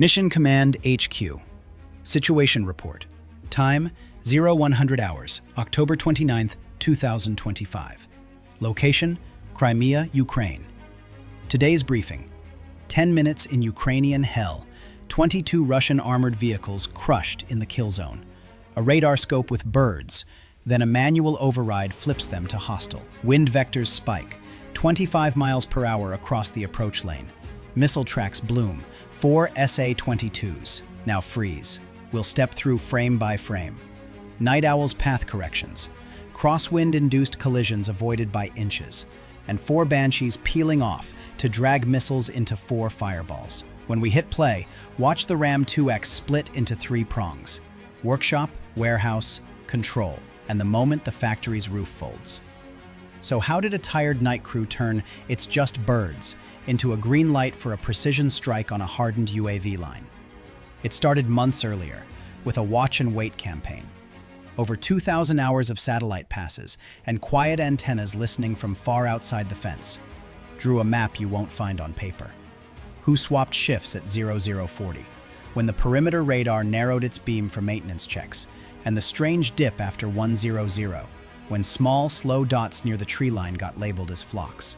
Mission Command HQ. Situation report. Time 0100 hours, October 29th, 2025. Location, Crimea, Ukraine. Today's briefing. 10 minutes in Ukrainian hell. 22 Russian armored vehicles crushed in the kill zone. A radar scope with birds. Then a manual override flips them to hostile. Wind vectors spike. 25 miles per hour across the approach lane. Missile tracks bloom. 4 SA-22s. Now freeze. We'll step through frame by frame. Night Owl's path corrections. Crosswind-induced collisions avoided by inches. And 4 Banshees peeling off to drag missiles into 4 fireballs. When we hit play, watch the Ram 2X split into 3 prongs. Workshop, warehouse, control, and the moment the factory's roof folds. So how did a tired night crew turn "it's just birds" into a green light for a precision strike on a hardened UAV line? It started months earlier, with a watch and wait campaign. Over 2,000 hours of satellite passes and quiet antennas listening from far outside the fence drew a map you won't find on paper. Who swapped shifts at 0040, when the perimeter radar narrowed its beam for maintenance checks, and the strange dip after 100, when small, slow dots near the tree line got labeled as flocks.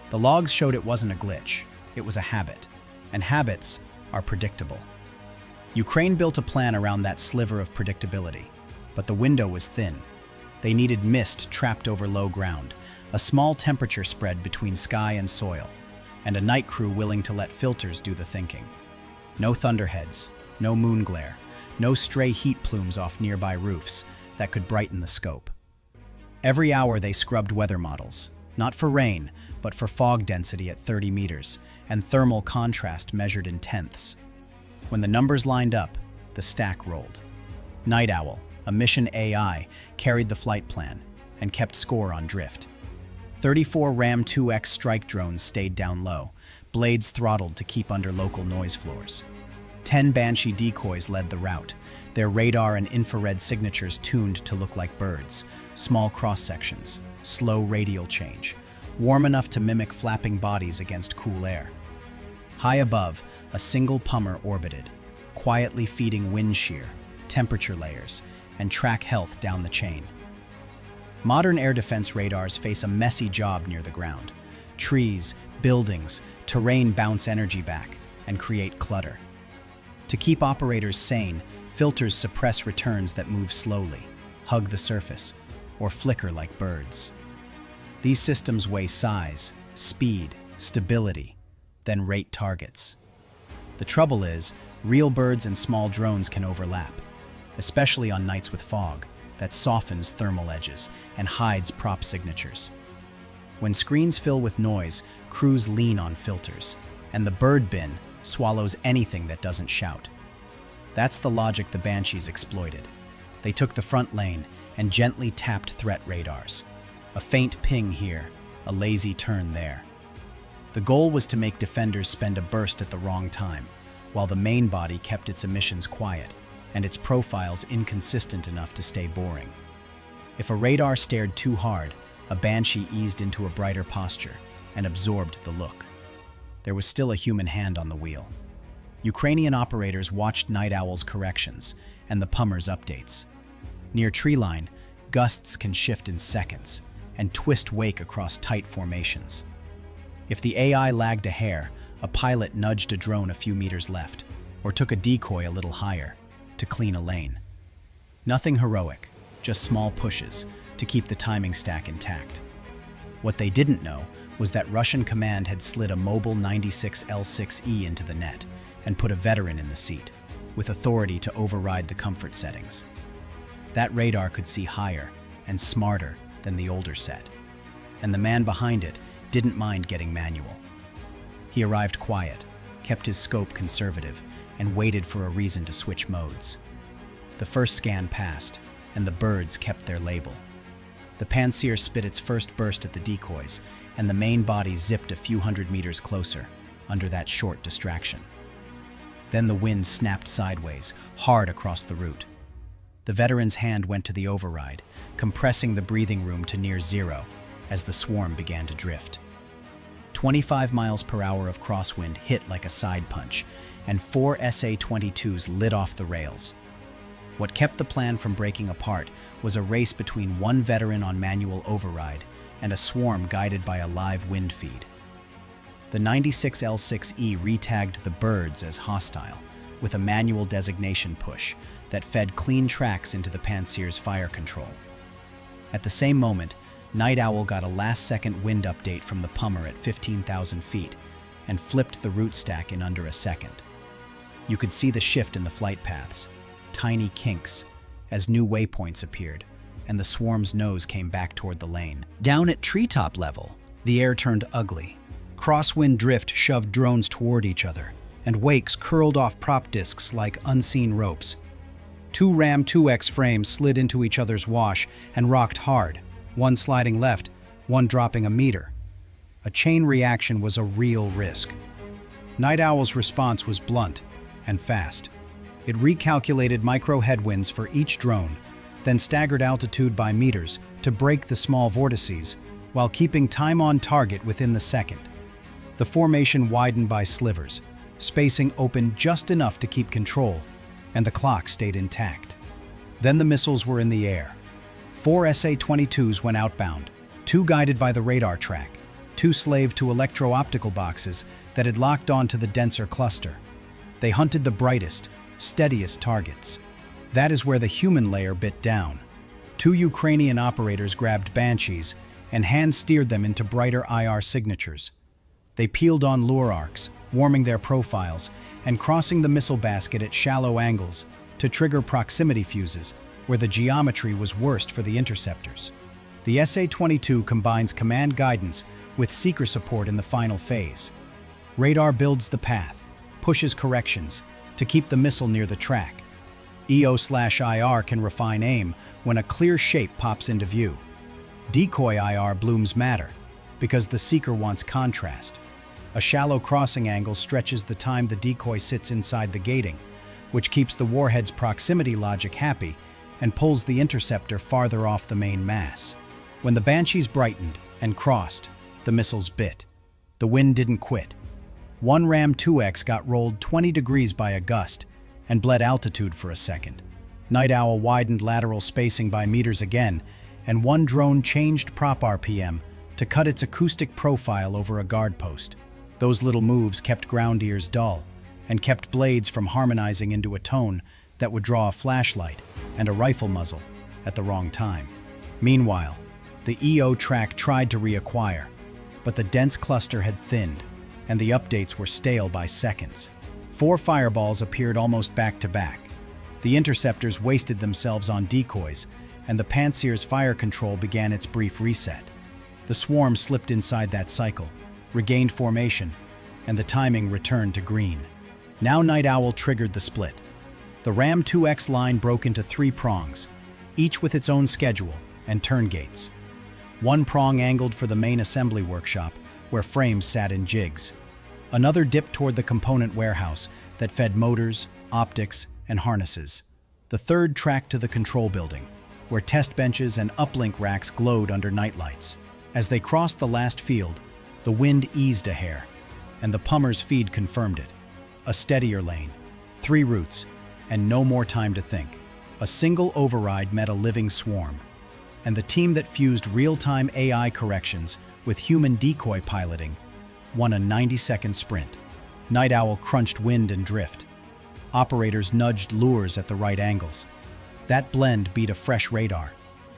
The logs showed it wasn't a glitch, it was a habit, and habits are predictable. Ukraine built a plan around that sliver of predictability, but the window was thin. They needed mist trapped over low ground, a small temperature spread between sky and soil, and a night crew willing to let filters do the thinking. No thunderheads, no moon glare, no stray heat plumes off nearby roofs that could brighten the scope. Every hour they scrubbed weather models, not for rain, but for fog density at 30 meters and thermal contrast measured in tenths. When the numbers lined up, the stack rolled. Night Owl, a mission AI, carried the flight plan and kept score on drift. 34 Ram 2X strike drones stayed down low, blades throttled to keep under local noise floors. 10 Banshee decoys led the route, their radar and infrared signatures tuned to look like birds, small cross-sections, slow radial change, warm enough to mimic flapping bodies against cool air. High above, a single pummer orbited, quietly feeding wind shear, temperature layers, and track health down the chain. Modern air defense radars face a messy job near the ground. Trees, buildings, terrain bounce energy back and create clutter. To keep operators sane, filters suppress returns that move slowly, hug the surface, or flicker like birds. These systems weigh size, speed, stability, then rate targets. The trouble is, real birds and small drones can overlap, especially on nights with fog that softens thermal edges and hides prop signatures. When screens fill with noise, crews lean on filters, and the bird bin swallows anything that doesn't shout. That's the logic the Banshees exploited. They took the front lane and gently tapped threat radars. A faint ping here, a lazy turn there. The goal was to make defenders spend a burst at the wrong time, while the main body kept its emissions quiet and its profiles inconsistent enough to stay boring. If a radar stared too hard, a Banshee eased into a brighter posture and absorbed the look. There was still a human hand on the wheel. Ukrainian operators watched Night Owl's corrections and the pummer's updates. Near treeline, gusts can shift in seconds and twist wake across tight formations. If the AI lagged a hair, a pilot nudged a drone a few meters left or took a decoy a little higher to clean a lane. Nothing heroic, just small pushes to keep the timing stack intact. What they didn't know was that Russian command had slid a mobile 96L6E into the net and put a veteran in the seat, with authority to override the comfort settings. That radar could see higher and smarter than the older set, and the man behind it didn't mind getting manual. He arrived quiet, kept his scope conservative, and waited for a reason to switch modes. The first scan passed, and the birds kept their label. The Pantsir spit its first burst at the decoys, and the main body zipped a few hundred meters closer, under that short distraction. Then the wind snapped sideways, hard across the route. The veteran's hand went to the override, compressing the breathing room to near zero as the swarm began to drift. 25 miles per hour of crosswind hit like a side punch, and 4 SA-22s lit off the rails. What kept the plan from breaking apart was a race between one veteran on manual override and a swarm guided by a live wind feed. The 96 L6E retagged the birds as hostile, with a manual designation push that fed clean tracks into the Pantsir's fire control. At the same moment, Night Owl got a last-second wind update from the Pummer at 15,000 feet and flipped the route stack in under a second. You could see the shift in the flight paths, tiny kinks, as new waypoints appeared, and the swarm's nose came back toward the lane. Down at treetop level, the air turned ugly. Crosswind drift shoved drones toward each other, and wakes curled off prop discs like unseen ropes. 2 Ram 2X frames slid into each other's wash and rocked hard, one sliding left, one dropping a meter. A chain reaction was a real risk. Night Owl's response was blunt and fast. It recalculated micro headwinds for each drone, then staggered altitude by meters to break the small vortices while keeping time on target within the second. The formation widened by slivers, spacing open just enough to keep control, and the clock stayed intact. Then the missiles were in the air. 4 SA-22s went outbound, 2 guided by the radar track, 2 slaved to electro-optical boxes that had locked onto the denser cluster. They hunted the brightest, steadiest targets. That is where the human layer bit down. 2 Ukrainian operators grabbed Banshees and hand-steered them into brighter IR signatures. They peeled on lure arcs, warming their profiles, and crossing the missile basket at shallow angles to trigger proximity fuses, where the geometry was worst for the interceptors. The SA-22 combines command guidance with seeker support in the final phase. Radar builds the path, pushes corrections, to keep the missile near the track. EO/IR can refine aim when a clear shape pops into view. Decoy IR blooms matter, because the seeker wants contrast. A shallow crossing angle stretches the time the decoy sits inside the gating, which keeps the warhead's proximity logic happy and pulls the interceptor farther off the main mass. When the Banshees brightened and crossed, the missiles bit. The wind didn't quit. 1 Ram 2X got rolled 20 degrees by a gust and bled altitude for a second. Night Owl widened lateral spacing by meters again, and 1 drone changed prop RPM to cut its acoustic profile over a guard post. Those little moves kept ground ears dull and kept blades from harmonizing into a tone that would draw a flashlight and a rifle muzzle at the wrong time. Meanwhile, the EO track tried to reacquire, but the dense cluster had thinned, and the updates were stale by seconds. 4 fireballs appeared almost back-to-back. The interceptors wasted themselves on decoys, and the Pantsir's fire control began its brief reset. The swarm slipped inside that cycle, regained formation, and the timing returned to green. Now Night Owl triggered the split. The Ram 2X line broke into 3 prongs, each with its own schedule and turn gates. 1 prong angled for the main assembly workshop, where frames sat in jigs. Another dipped toward the component warehouse that fed motors, optics, and harnesses. The third tracked to the control building, where test benches and uplink racks glowed under nightlights. As they crossed the last field, the wind eased a hair, and the Pummer's feed confirmed it. A steadier lane, 3 routes, and no more time to think. A single override met a living swarm, and the team that fused real-time AI corrections with human decoy piloting won a 90-second sprint. Night Owl crunched wind and drift. Operators nudged lures at the right angles. That blend beat a fresh radar,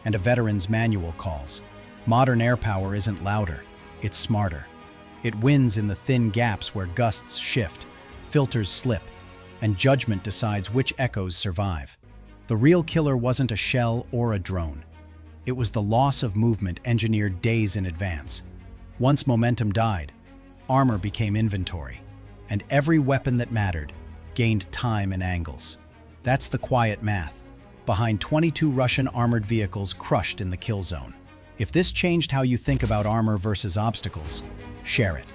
and a veteran's manual calls. Modern air power isn't louder, it's smarter. It wins in the thin gaps where gusts shift, filters slip, and judgment decides which echoes survive. The real killer wasn't a shell or a drone. It was the loss of movement engineered days in advance. Once momentum died, armor became inventory, and every weapon that mattered gained time and angles. That's the quiet math behind 22 Russian armored vehicles crushed in the kill zone. If this changed how you think about armor versus obstacles, share it.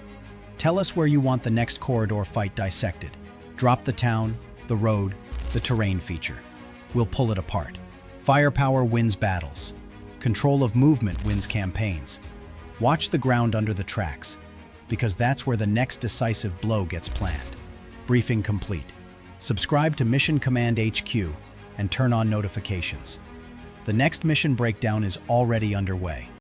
Tell us where you want the next corridor fight dissected. Drop the town, the road, the terrain feature. We'll pull it apart. Firepower wins battles. Control of movement wins campaigns. Watch the ground under the tracks, because that's where the next decisive blow gets planned. Briefing complete. Subscribe to Mission Command HQ and turn on notifications. The next mission breakdown is already underway.